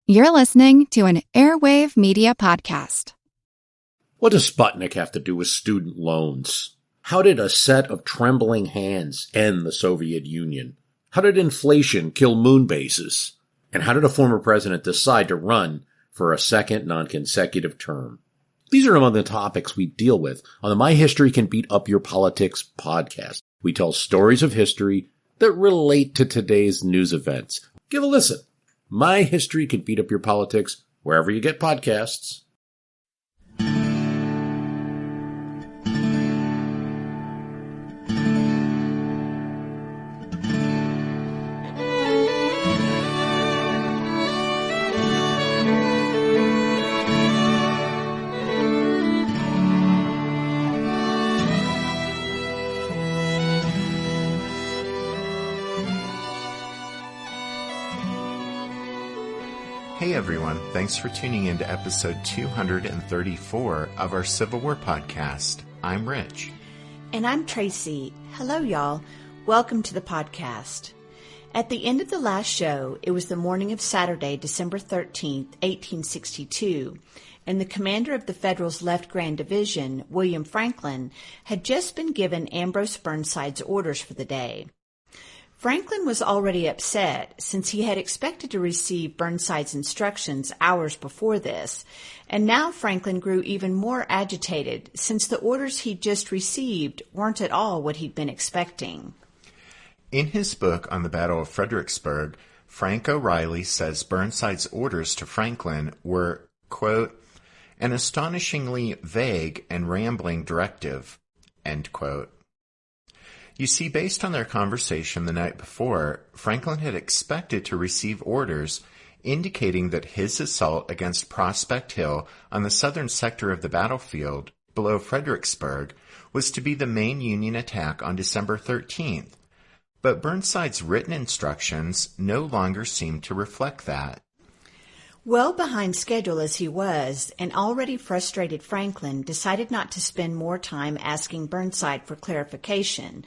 You're listening to an Airwave Media Podcast. What does Sputnik have to do with student loans? How did a set of trembling hands end the Soviet Union? How did inflation kill moon bases? And how did a former president decide to run for a second non-consecutive term? These are among the topics we deal with on the My History Can Beat Up Your Politics podcast. We tell stories of history that relate to today's news events. Give a listen. My History Can Beat Up Your Politics, wherever you get podcasts. Hey everyone, thanks for tuning in to episode 234 of our Civil War podcast. I'm Rich. And I'm Tracy. Hello y'all. Welcome to the podcast. At the end of the last show, it was the morning of Saturday, December 13th, 1862, and the commander of the Federal's Left Grand Division, William Franklin, had just been given Ambrose Burnside's orders for the day. Franklin was already upset since he had expected to receive Burnside's instructions hours before this, and now Franklin grew even more agitated since the orders he'd just received weren't at all what he'd been expecting. In his book on the Battle of Fredericksburg, Frank O'Reilly says Burnside's orders to Franklin were, quote, an astonishingly vague and rambling directive, end quote. You see, based on their conversation the night before, Franklin had expected to receive orders indicating that his assault against Prospect Hill on the southern sector of the battlefield below Fredericksburg was to be the main Union attack on December 13th. But Burnside's written instructions no longer seemed to reflect that. Well behind schedule as he was, an already frustrated Franklin decided not to spend more time asking Burnside for clarification,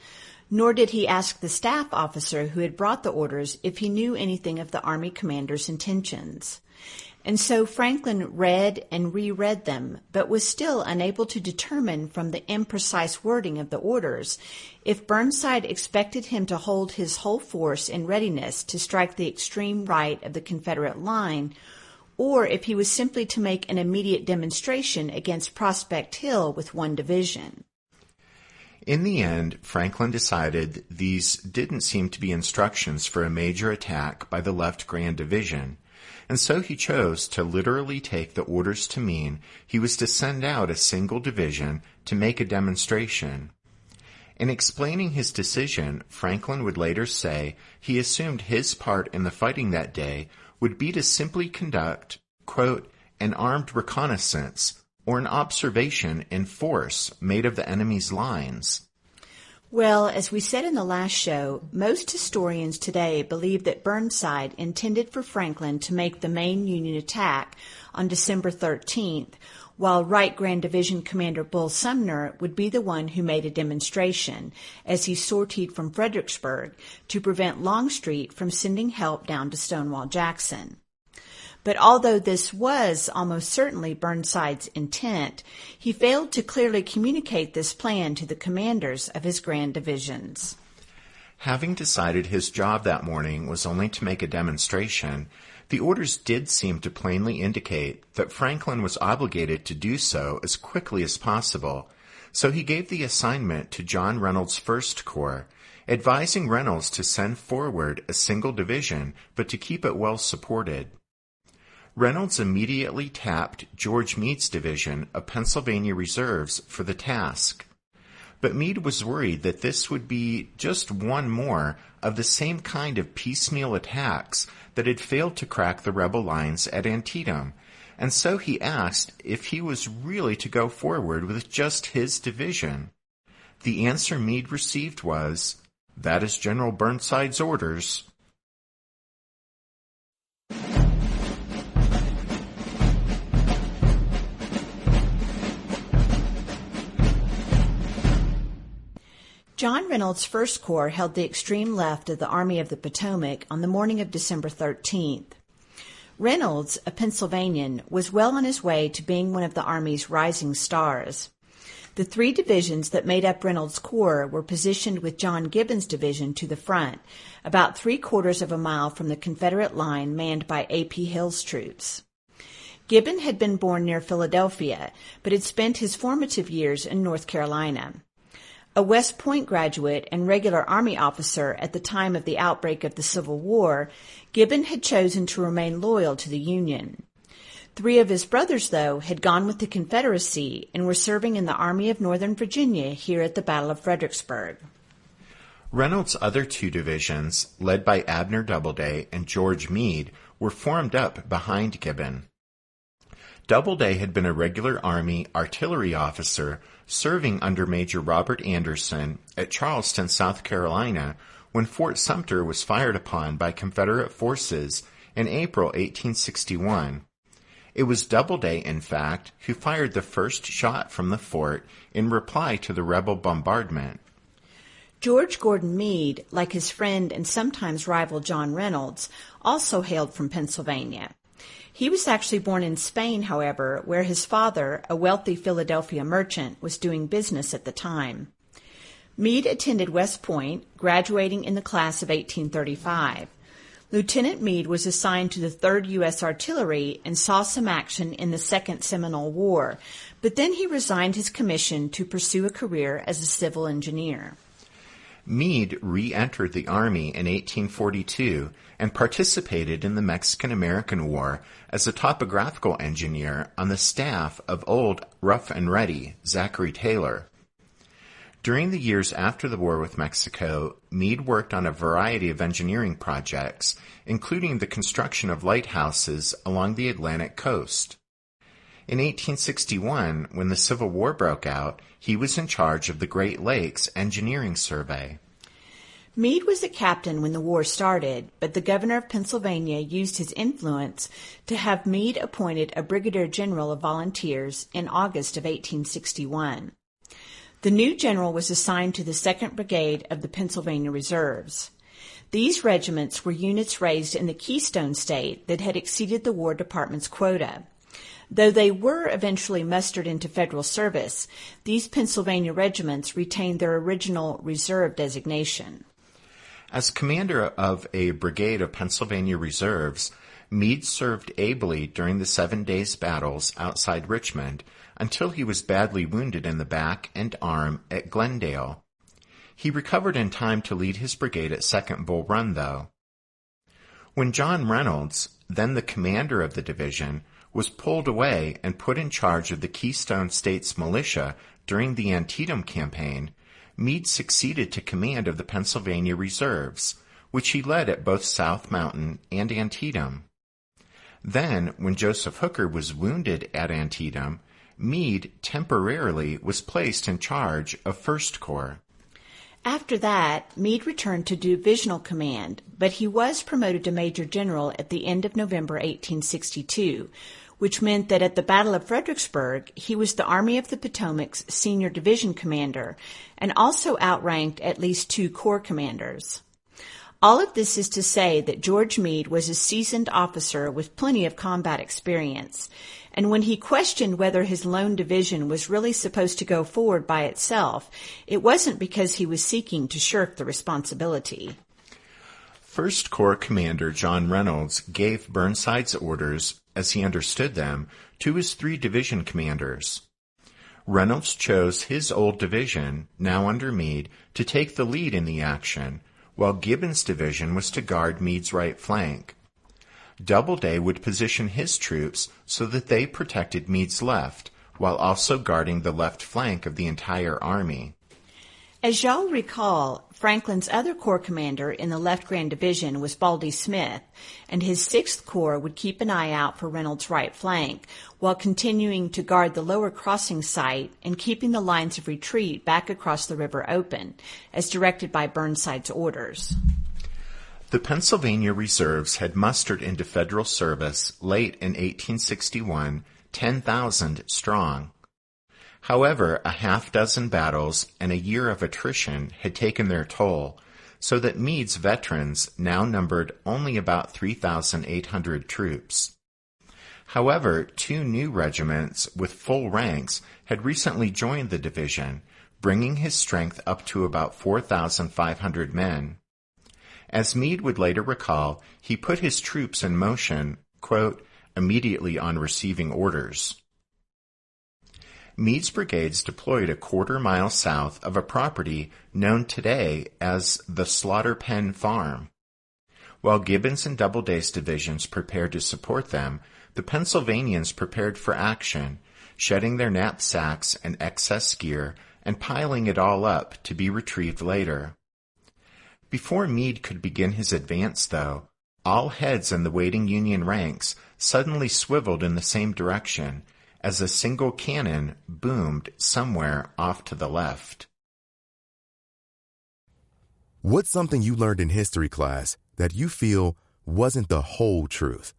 nor did he ask the staff officer who had brought the orders if he knew anything of the Army commander's intentions. And so Franklin read and reread them, but was still unable to determine from the imprecise wording of the orders if Burnside expected him to hold his whole force in readiness to strike the extreme right of the Confederate line, or if he was simply to make an immediate demonstration against Prospect Hill with one division. In the end, Franklin decided these didn't seem to be instructions for a major attack by the Left Grand Division, and so he chose to literally take the orders to mean he was to send out a single division to make a demonstration. In explaining his decision, Franklin would later say he assumed his part in the fighting that day would be to simply conduct, quote, an armed reconnaissance or an observation in force made of the enemy's lines. Well, as we said in the last show, most historians today believe that Burnside intended for Franklin to make the main Union attack on December 13th, while Right Grand Division Commander Bull Sumner would be the one who made a demonstration as he sortied from Fredericksburg to prevent Longstreet from sending help down to Stonewall Jackson. But although this was almost certainly Burnside's intent, he failed to clearly communicate this plan to the commanders of his grand divisions. Having decided his job that morning was only to make a demonstration, the orders did seem to plainly indicate that Franklin was obligated to do so as quickly as possible, so he gave the assignment to John Reynolds' First Corps, advising Reynolds to send forward a single division, but to keep it well supported. Reynolds immediately tapped George Meade's division of Pennsylvania Reserves for the task. But Meade was worried that this would be just one more of the same kind of piecemeal attacks that had failed to crack the rebel lines at Antietam, and so he asked if he was really to go forward with just his division. The answer Meade received was, "That is General Burnside's orders." John Reynolds' First Corps held the extreme left of the Army of the Potomac on the morning of December 13th. Reynolds, a Pennsylvanian, was well on his way to being one of the Army's rising stars. The 3 divisions that made up Reynolds' corps were positioned with John Gibbon's division to the front, about 3/4 of a mile from the Confederate line manned by A.P. Hill's troops. Gibbon had been born near Philadelphia, but had spent his formative years in North Carolina. A West Point graduate and regular Army officer at the time of the outbreak of the Civil War, Gibbon had chosen to remain loyal to the Union. 3 of his brothers, though, had gone with the Confederacy and were serving in the Army of Northern Virginia here at the Battle of Fredericksburg. Reynolds' other 2 divisions, led by Abner Doubleday and George Meade, were formed up behind Gibbon. Doubleday had been a regular Army artillery officer serving under Major Robert Anderson at Charleston, South Carolina, when Fort Sumter was fired upon by Confederate forces in April 1861. It was Doubleday, in fact, who fired the first shot from the fort in reply to the rebel bombardment. George Gordon Meade, like his friend and sometimes rival John Reynolds, also hailed from Pennsylvania. He was actually born in Spain, however, where his father, a wealthy Philadelphia merchant, was doing business at the time. Meade attended West Point, graduating in the class of 1835. Lieutenant Meade was assigned to the 3rd U.S. Artillery and saw some action in the Second Seminole War, but then he resigned his commission to pursue a career as a civil engineer. Meade re-entered the Army in 1842 and participated in the Mexican-American War as a topographical engineer on the staff of old Rough and Ready, Zachary Taylor. During the years after the war with Mexico, Meade worked on a variety of engineering projects, including the construction of lighthouses along the Atlantic coast. In 1861, when the Civil War broke out, he was in charge of the Great Lakes Engineering Survey. Meade was a captain when the war started, but the governor of Pennsylvania used his influence to have Meade appointed a brigadier general of volunteers in August of 1861. The new general was assigned to the 2nd Brigade of the Pennsylvania Reserves. These regiments were units raised in the Keystone State that had exceeded the War Department's quota. Though they were eventually mustered into federal service, these Pennsylvania regiments retained their original reserve designation. As commander of a brigade of Pennsylvania Reserves, Meade served ably during the 7 days' battles outside Richmond until he was badly wounded in the back and arm at Glendale. He recovered in time to lead his brigade at Second Bull Run, though. When John Reynolds, then the commander of the division, was pulled away and put in charge of the Keystone State's militia during the Antietam campaign, Meade succeeded to command of the Pennsylvania Reserves, which he led at both South Mountain and Antietam. Then, when Joseph Hooker was wounded at Antietam, Meade temporarily was placed in charge of First Corps. After that, Meade returned to divisional command, but he was promoted to Major General at the end of November 1862, which meant that at the Battle of Fredericksburg, he was the Army of the Potomac's senior division commander and also outranked at least 2 corps commanders. All of this is to say that George Meade was a seasoned officer with plenty of combat experience, and when he questioned whether his lone division was really supposed to go forward by itself, it wasn't because he was seeking to shirk the responsibility. First Corps Commander John Reynolds gave Burnside's orders, as he understood them, to his 3 division commanders. Reynolds chose his old division, now under Meade, to take the lead in the action, while Gibbon's division was to guard Meade's right flank. Doubleday would position his troops so that they protected Meade's left, while also guarding the left flank of the entire army. As y'all recall, Franklin's other corps commander in the Left Grand Division was Baldy Smith, and his 6th Corps would keep an eye out for Reynolds' right flank, while continuing to guard the lower crossing site and keeping the lines of retreat back across the river open, as directed by Burnside's orders. The Pennsylvania Reserves had mustered into federal service late in 1861, 10,000 strong. However, a half-dozen battles and a year of attrition had taken their toll, so that Meade's veterans now numbered only about 3,800 troops. However, 2 new regiments with full ranks had recently joined the division, bringing his strength up to about 4,500 men. As Meade would later recall, he put his troops in motion, quote, immediately on receiving orders. Meade's brigades deployed a quarter-mile south of a property known today as the Slaughter Pen Farm. While Gibbon's and Doubleday's divisions prepared to support them, the Pennsylvanians prepared for action, shedding their knapsacks and excess gear and piling it all up to be retrieved later. Before Meade could begin his advance, though, all heads in the waiting Union ranks suddenly swiveled in the same direction as a single cannon boomed somewhere off to the left. What's something you learned in history class that you feel wasn't the whole truth?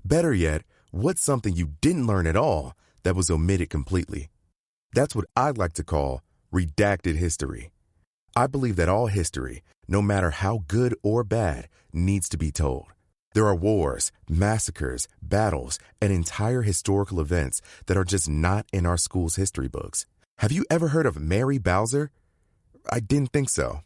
Better yet, what's something you didn't learn at all that was omitted completely? That's what I'd like to call redacted history. I believe that all history, no matter how good or bad, needs to be told. There are wars, massacres, battles, and entire historical events that are just not in our school's history books. Have you ever heard of Mary Bowser? I didn't think so.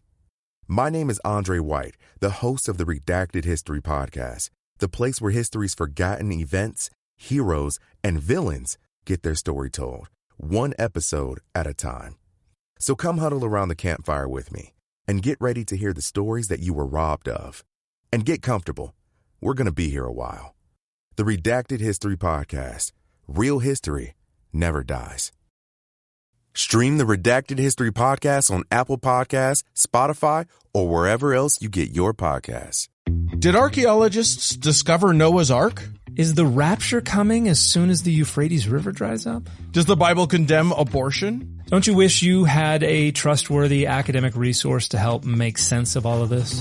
My name is Andre White, the host of the Redacted History Podcast, the place where history's forgotten events, heroes, and villains get their story told, one episode at a time. So come huddle around the campfire with me and get ready to hear the stories that you were robbed of. And get comfortable. We're going to be here a while. The Redacted History Podcast. Real history never dies. Stream the Redacted History Podcast on Apple Podcasts, Spotify, or wherever else you get your podcasts. Did archaeologists discover Noah's Ark? Is the rapture coming as soon as the Euphrates River dries up? Does the Bible condemn abortion? Don't you wish you had a trustworthy academic resource to help make sense of all of this?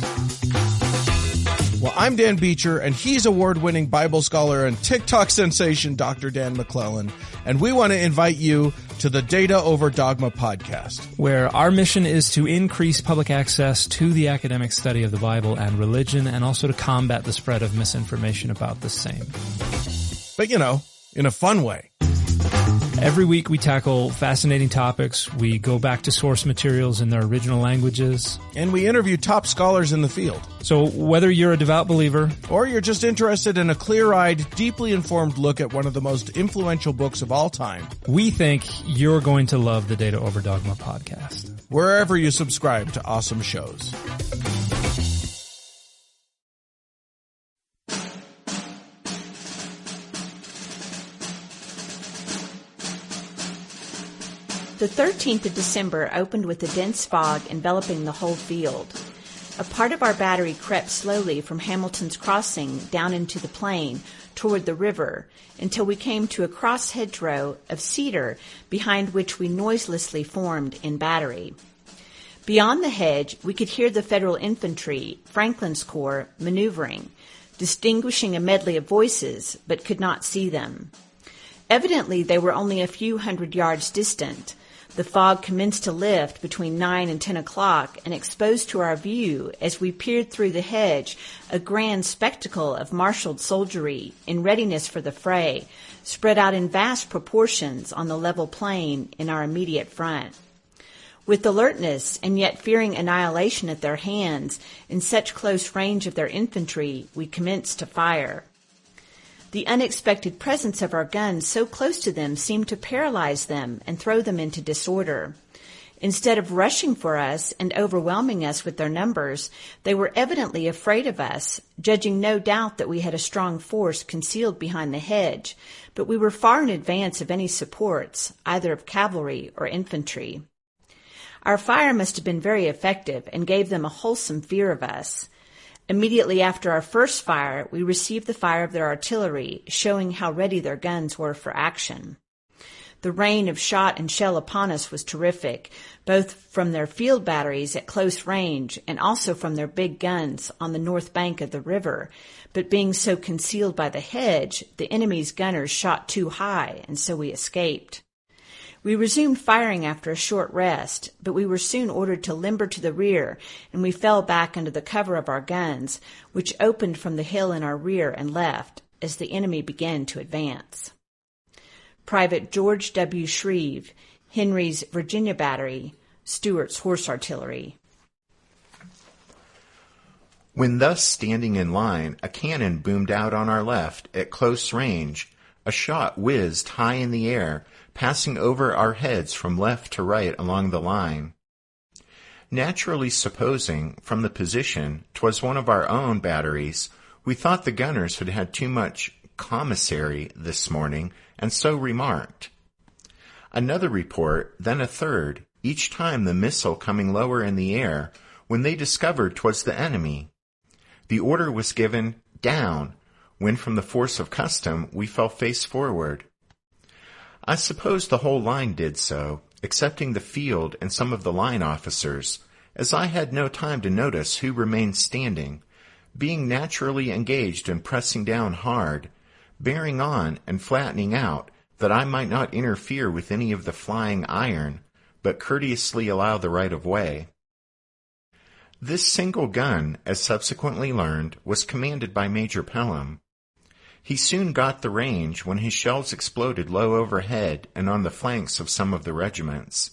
Well, I'm Dan Beecher, and he's award-winning Bible scholar and TikTok sensation Dr. Dan McClellan, and we want to invite you to the Data Over Dogma podcast, where our mission is to increase public access to the academic study of the Bible and religion, and also to combat the spread of misinformation about the same. But, in a fun way. Every week we tackle fascinating topics. We go back to source materials in their original languages. And we interview top scholars in the field. So whether you're a devout believer, or you're just interested in a clear-eyed, deeply informed look at one of the most influential books of all time, we think you're going to love the Data Over Dogma podcast. Wherever you subscribe to awesome shows. The 13th of December opened with a dense fog enveloping the whole field. A part of our battery crept slowly from Hamilton's Crossing down into the plain toward the river until we came to a cross hedgerow of cedar behind which we noiselessly formed in battery. Beyond the hedge, we could hear the Federal Infantry, Franklin's Corps, maneuvering, distinguishing a medley of voices, but could not see them. Evidently, they were only a few hundred yards distant. The fog commenced to lift between 9 and 10 o'clock and exposed to our view, as we peered through the hedge, a grand spectacle of marshaled soldiery in readiness for the fray, spread out in vast proportions on the level plain in our immediate front. With alertness and yet fearing annihilation at their hands, in such close range of their infantry, we commenced to fire. The unexpected presence of our guns so close to them seemed to paralyze them and throw them into disorder. Instead of rushing for us and overwhelming us with their numbers, they were evidently afraid of us, judging no doubt that we had a strong force concealed behind the hedge, but we were far in advance of any supports, either of cavalry or infantry. Our fire must have been very effective and gave them a wholesome fear of us. Immediately after our first fire, we received the fire of their artillery, showing how ready their guns were for action. The rain of shot and shell upon us was terrific, both from their field batteries at close range and also from their big guns on the north bank of the river, but being so concealed by the hedge, the enemy's gunners shot too high, and so we escaped. We resumed firing after a short rest, but we were soon ordered to limber to the rear, and we fell back under the cover of our guns, which opened from the hill in our rear and left, as the enemy began to advance. Private George W. Shreve, Henry's Virginia Battery, Stewart's Horse Artillery. When thus standing in line, a cannon boomed out on our left at close range. A shot whizzed high in the air, passing over our heads from left to right along the line. Naturally supposing, from the position, 'twas one of our own batteries, we thought the gunners had had too much commissary this morning, and so remarked. Another report, then a third, each time the missile coming lower in the air, when they discovered 'twas the enemy. The order was given, down, when from the force of custom we fell face forward. I suppose the whole line did so, excepting the field and some of the line officers, as I had no time to notice who remained standing, being naturally engaged in pressing down hard, bearing on and flattening out, that I might not interfere with any of the flying iron, but courteously allow the right of way. This single gun, as subsequently learned, was commanded by Major Pelham. He soon got the range when his shells exploded low overhead and on the flanks of some of the regiments.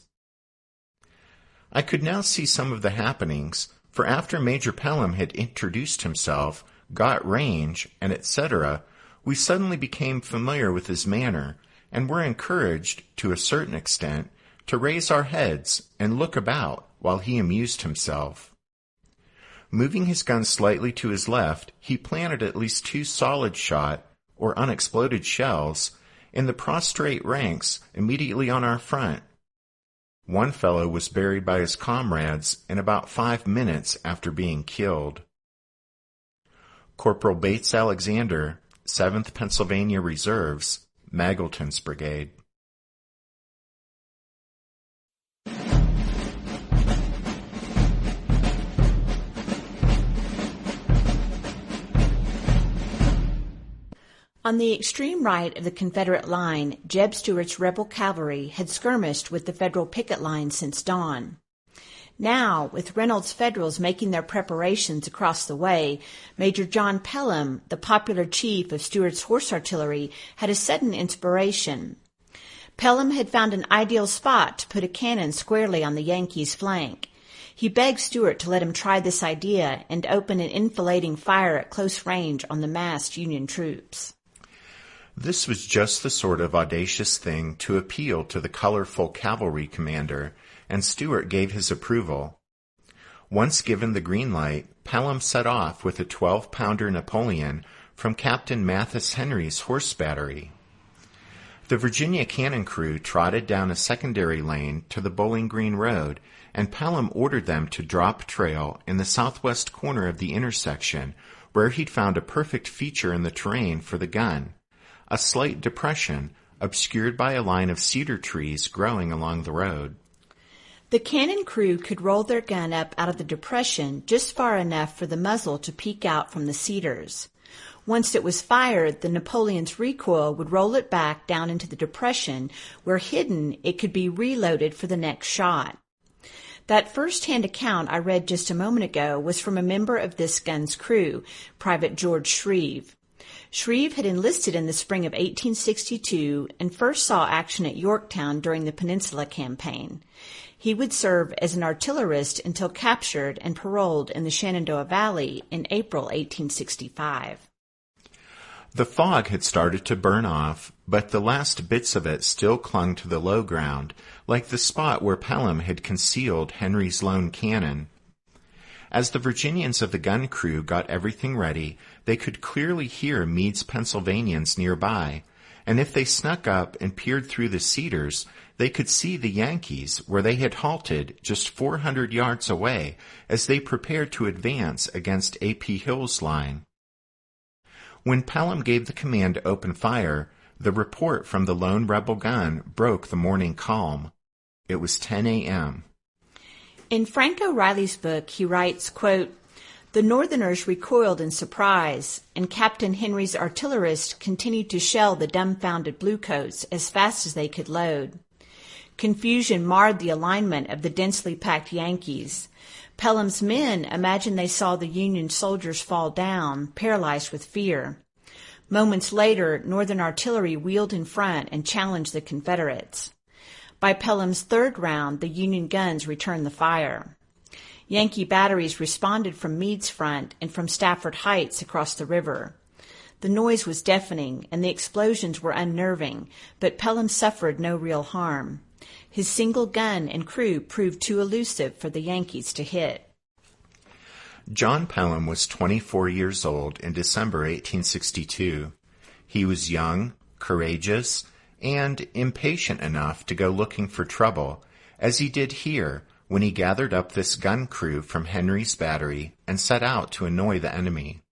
I could now see some of the happenings, for after Major Pelham had introduced himself, got range, and etc., we suddenly became familiar with his manner, and were encouraged, to a certain extent, to raise our heads and look about while he amused himself. Moving his gun slightly to his left, he planted at least 2 solid shot, or unexploded shells, in the prostrate ranks immediately on our front. One fellow was buried by his comrades in about 5 minutes after being killed. Corporal Bates Alexander, 7th Pennsylvania Reserves, Magilton's Brigade. On the extreme right of the Confederate line, Jeb Stuart's rebel cavalry had skirmished with the Federal picket line since dawn. Now, with Reynolds' Federals making their preparations across the way, Major John Pelham, the popular chief of Stuart's Horse Artillery, had a sudden inspiration. Pelham had found an ideal spot to put a cannon squarely on the Yankees' flank. He begged Stuart to let him try this idea and open an enfilading fire at close range on the massed Union troops. This was just the sort of audacious thing to appeal to the colorful cavalry commander, and Stuart gave his approval. Once given the green light, Pelham set off with a 12-pounder Napoleon from Captain Mathis Henry's horse battery. The Virginia cannon crew trotted down a secondary lane to the Bowling Green Road, and Pelham ordered them to drop trail in the southwest corner of the intersection, where he'd found a perfect feature in the terrain for the gun, a slight depression obscured by a line of cedar trees growing along the road. The cannon crew could roll their gun up out of the depression just far enough for the muzzle to peek out from the cedars. Once it was fired, the Napoleon's recoil would roll it back down into the depression, where hidden it could be reloaded for the next shot. That first-hand account I read just a moment ago was from a member of this gun's crew, Private George Shreve. Shreve had enlisted in the spring of 1862 and first saw action at Yorktown during the Peninsula Campaign. He would serve as an artillerist until captured and paroled in the Shenandoah Valley in April 1865. The fog had started to burn off, but the last bits of it still clung to the low ground, like the spot where Pelham had concealed Henry's lone cannon. As the Virginians of the gun crew got everything ready, they could clearly hear Meade's Pennsylvanians nearby, and if they snuck up and peered through the cedars, they could see the Yankees where they had halted just 400 yards away as they prepared to advance against A.P. Hill's line. When Pelham gave the command to open fire, the report from the lone rebel gun broke the morning calm. It was 10 a.m. In Frank O'Reilly's book, he writes, quote, "The Northerners recoiled in surprise, and Captain Henry's artillerists continued to shell the dumbfounded bluecoats as fast as they could load. Confusion marred the alignment of the densely packed Yankees. Pelham's men imagined they saw the Union soldiers fall down, paralyzed with fear. Moments later, Northern artillery wheeled in front and challenged the Confederates. By Pelham's third round, the Union guns returned the fire. Yankee batteries responded from Meade's front and from Stafford Heights across the river. The noise was deafening and the explosions were unnerving, but Pelham suffered no real harm. His single gun and crew proved too elusive for the Yankees to hit. John Pelham was 24 years old in December 1862. He was young, courageous, and impatient enough to go looking for trouble, as he did here when he gathered up this gun crew from Henry's battery and set out to annoy the enemy.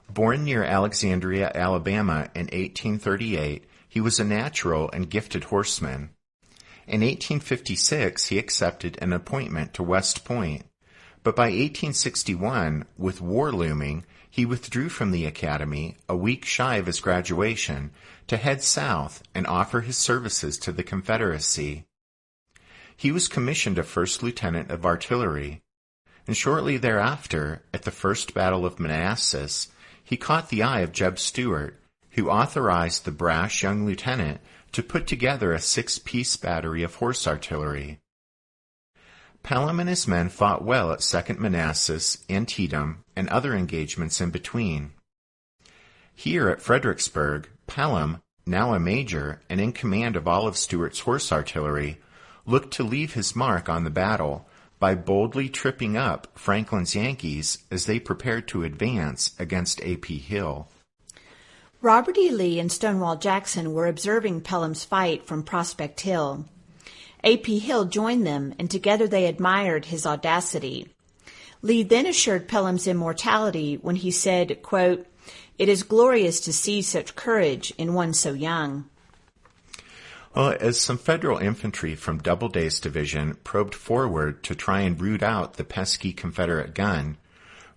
Born near Alexandria, Alabama in 1838, he was a natural and gifted horseman. In 1856, he accepted an appointment to West Point, but by 1861, with war looming, he withdrew from the academy a week shy of his graduation to head south and offer his services to the Confederacy. He was commissioned a first lieutenant of artillery, and shortly thereafter, at the First Battle of Manassas, he caught the eye of Jeb Stuart, who authorized the brash young lieutenant to put together a 6-piece battery of horse artillery. Pelham and his men fought well at Second Manassas, Antietam, and other engagements in between. Here at Fredericksburg, Pelham, now a major and in command of all of Stuart's horse artillery, looked to leave his mark on the battle by boldly tripping up Franklin's Yankees as they prepared to advance against A.P. Hill. Robert E. Lee and Stonewall Jackson were observing Pelham's fight from Prospect Hill. A.P. Hill joined them, and together they admired his audacity. Lee then assured Pelham's immortality when he said, quote, "It is glorious to see such courage in one so young." Well, as some Federal infantry from Doubleday's division probed forward to try and root out the pesky Confederate gun,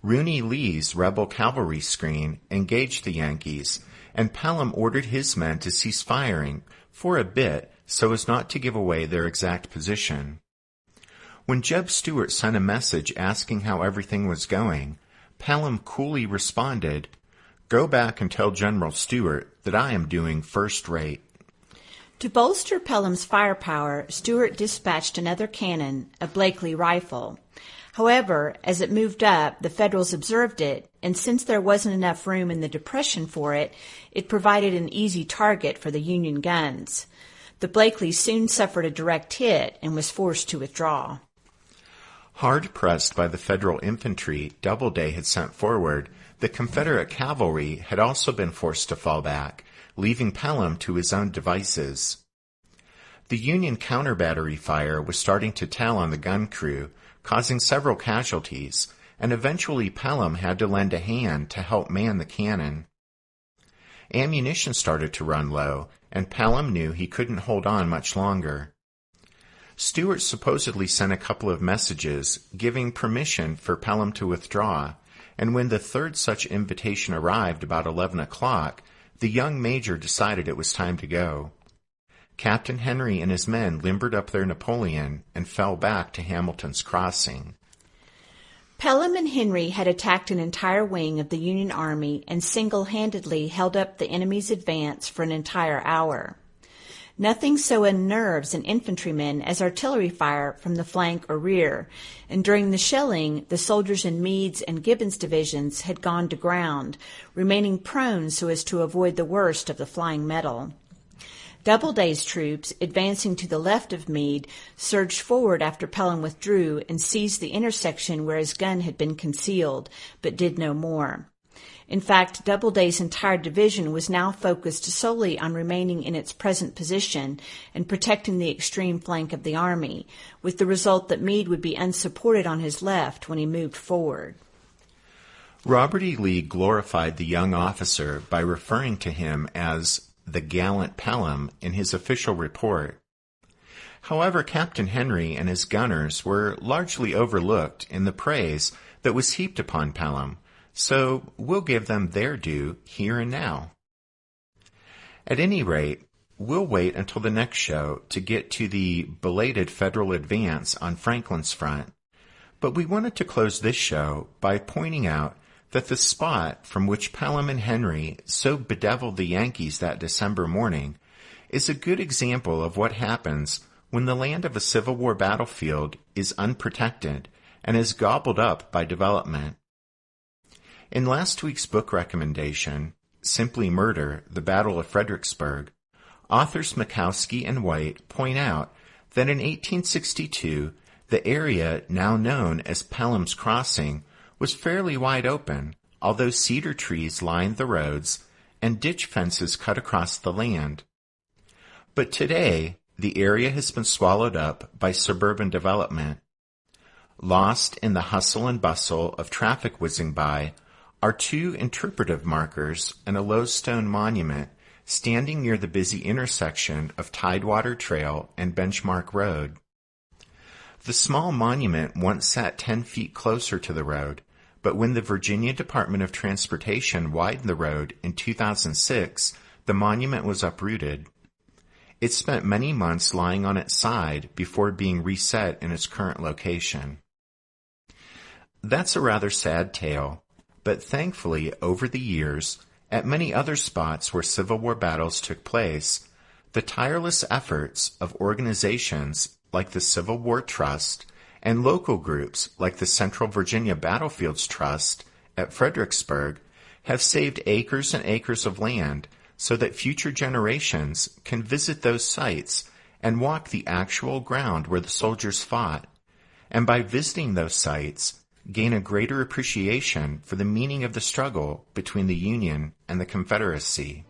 Rooney Lee's rebel cavalry screen engaged the Yankees, and Pelham ordered his men to cease firing for a bit so as not to give away their exact position. When Jeb Stuart sent a message asking how everything was going, Pelham coolly responded, "Go back and tell General Stuart that I am doing first rate." To bolster Pelham's firepower, Stuart dispatched another cannon, a Blakely rifle. However, as it moved up, the Federals observed it, and since there wasn't enough room in the depression for it, it provided an easy target for the Union guns. The Blakely soon suffered a direct hit and was forced to withdraw. Hard pressed by the Federal infantry Doubleday had sent forward, the Confederate cavalry had also been forced to fall back, leaving Pelham to his own devices. The Union counter-battery fire was starting to tell on the gun crew, causing several casualties, and eventually Pelham had to lend a hand to help man the cannon. Ammunition started to run low, and Pelham knew he couldn't hold on much longer. Stuart supposedly sent a couple of messages giving permission for Pelham to withdraw, and when the third such invitation arrived about 11 o'clock, the young major decided it was time to go. Captain Henry and his men limbered up their Napoleon and fell back to Hamilton's Crossing. Pelham and Henry had attacked an entire wing of the Union Army and single-handedly held up the enemy's advance for an entire hour. Nothing so unnerves an infantryman as artillery fire from the flank or rear, and during the shelling, the soldiers in Meade's and Gibbon's divisions had gone to ground, remaining prone so as to avoid the worst of the flying metal. Doubleday's troops, advancing to the left of Meade, surged forward after Pelham withdrew and seized the intersection where his gun had been concealed, but did no more. In fact, Doubleday's entire division was now focused solely on remaining in its present position and protecting the extreme flank of the army, with the result that Meade would be unsupported on his left when he moved forward. Robert E. Lee glorified the young officer by referring to him as the gallant Pelham in his official report. However, Captain Henry and his gunners were largely overlooked in the praise that was heaped upon Pelham, so we'll give them their due here and now. At any rate, we'll wait until the next show to get to the belated federal advance on Franklin's front, but we wanted to close this show by pointing out that the spot from which Pelham and Henry so bedeviled the Yankees that December morning is a good example of what happens when the land of a Civil War battlefield is unprotected and is gobbled up by development. In last week's book recommendation, Simply Murder, The Battle of Fredericksburg, authors Makowski and White point out that in 1862, the area now known as Pelham's Crossing was fairly wide open, although cedar trees lined the roads and ditch fences cut across the land. But today, the area has been swallowed up by suburban development. Lost in the hustle and bustle of traffic whizzing by are two interpretive markers and a low stone monument standing near the busy intersection of Tidewater Trail and Benchmark Road. The small monument once sat 10 feet closer to the road, but when the Virginia Department of Transportation widened the road in 2006, the monument was uprooted. It spent many months lying on its side before being reset in its current location. That's a rather sad tale, but thankfully over the years, at many other spots where Civil War battles took place, the tireless efforts of organizations like the Civil War Trust and local groups like the Central Virginia Battlefields Trust at Fredericksburg have saved acres and acres of land so that future generations can visit those sites and walk the actual ground where the soldiers fought, and by visiting those sites, gain a greater appreciation for the meaning of the struggle between the Union and the Confederacy.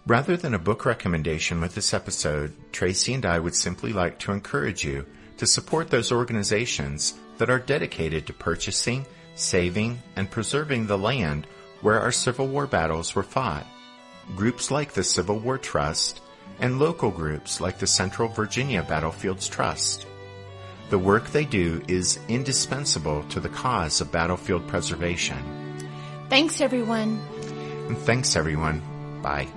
Rather than a book recommendation with this episode, Tracy and I would simply like to encourage you to support those organizations that are dedicated to purchasing, saving, and preserving the land where our Civil War battles were fought. Groups like the Civil War Trust and local groups like the Central Virginia Battlefields Trust. The work they do is indispensable to the cause of battlefield preservation. Thanks, everyone. And thanks, everyone. Bye.